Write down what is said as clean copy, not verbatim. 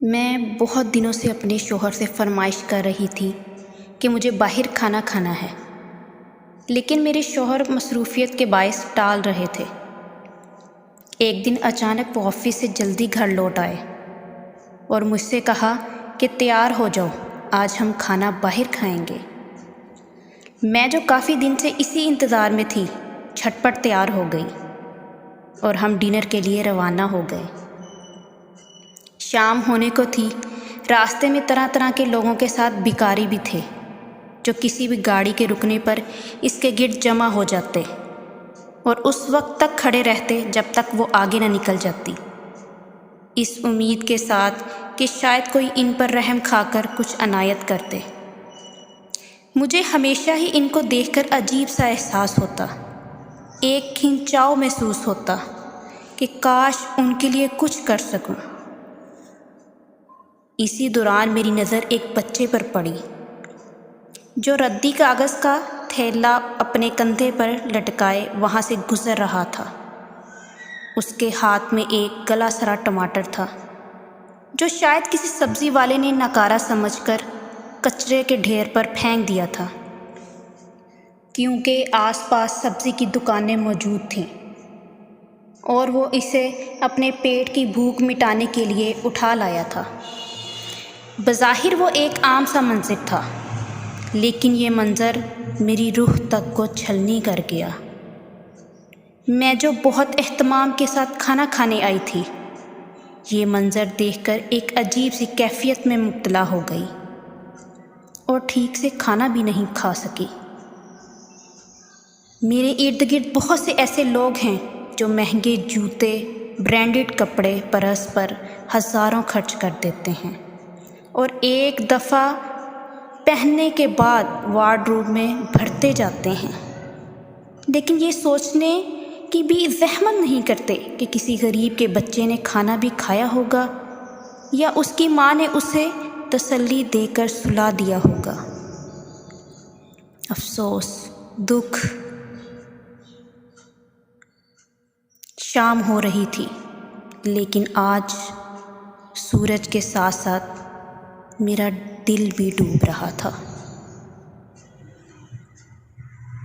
میں بہت دنوں سے اپنے شوہر سے فرمائش کر رہی تھی کہ مجھے باہر کھانا کھانا ہے، لیکن میرے شوہر مصروفیت کے باعث ٹال رہے تھے۔ ایک دن اچانک وہ آفس سے جلدی گھر لوٹ آئے اور مجھ سے کہا کہ تیار ہو جاؤ، آج ہم کھانا باہر کھائیں گے۔ میں جو کافی دن سے اسی انتظار میں تھی، جھٹپٹ تیار ہو گئی اور ہم ڈنر کے لیے روانہ ہو گئے۔ شام ہونے کو تھی۔ راستے میں طرح طرح کے لوگوں کے ساتھ بھکاری بھی تھے جو کسی بھی گاڑی کے رکنے پر اس کے گرد جمع ہو جاتے اور اس وقت تک کھڑے رہتے جب تک وہ آگے نہ نکل جاتی، اس امید کے ساتھ کہ شاید کوئی ان پر رحم کھا کر کچھ عنایت کرتے۔ مجھے ہمیشہ ہی ان کو دیکھ کر عجیب سا احساس ہوتا، ایک کھنچاؤ محسوس ہوتا کہ کاش ان کے لیے کچھ کر سکوں۔ اسی دوران میری نظر ایک بچے پر پڑی جو ردی کاغذ کا تھیلا اپنے کندھے پر لٹکائے وہاں سے گزر رہا تھا۔ اس کے ہاتھ میں ایک گلا سڑا ٹماٹر تھا جو شاید کسی سبزی والے نے ناکارہ سمجھ کر کچرے کے ڈھیر پر پھینک دیا تھا، کیونکہ آس پاس سبزی کی دکانیں موجود تھیں اور وہ اسے اپنے پیٹ کی بھوک مٹانے کے لیے اٹھا لایا تھا۔ بظاہر وہ ایک عام سا منظر تھا، لیکن یہ منظر میری روح تک کو چھلنی کر گیا۔ میں جو بہت اہتمام کے ساتھ کھانا کھانے آئی تھی، یہ منظر دیکھ کر ایک عجیب سی کیفیت میں مبتلا ہو گئی اور ٹھیک سے کھانا بھی نہیں کھا سکی۔ میرے ارد گرد بہت سے ایسے لوگ ہیں جو مہنگے جوتے، برانڈڈ کپڑے پرس پر ہزاروں خرچ کر دیتے ہیں اور ایک دفعہ پہننے کے بعد وارڈروب میں بھرتے جاتے ہیں، لیکن یہ سوچنے کی بھی زحمت نہیں کرتے کہ کسی غریب کے بچے نے کھانا بھی کھایا ہوگا یا اس کی ماں نے اسے تسلی دے کر سلا دیا ہوگا۔ افسوس، دکھ۔ شام ہو رہی تھی، لیکن آج سورج کے ساتھ ساتھ میرا دل بھی ڈوب رہا تھا۔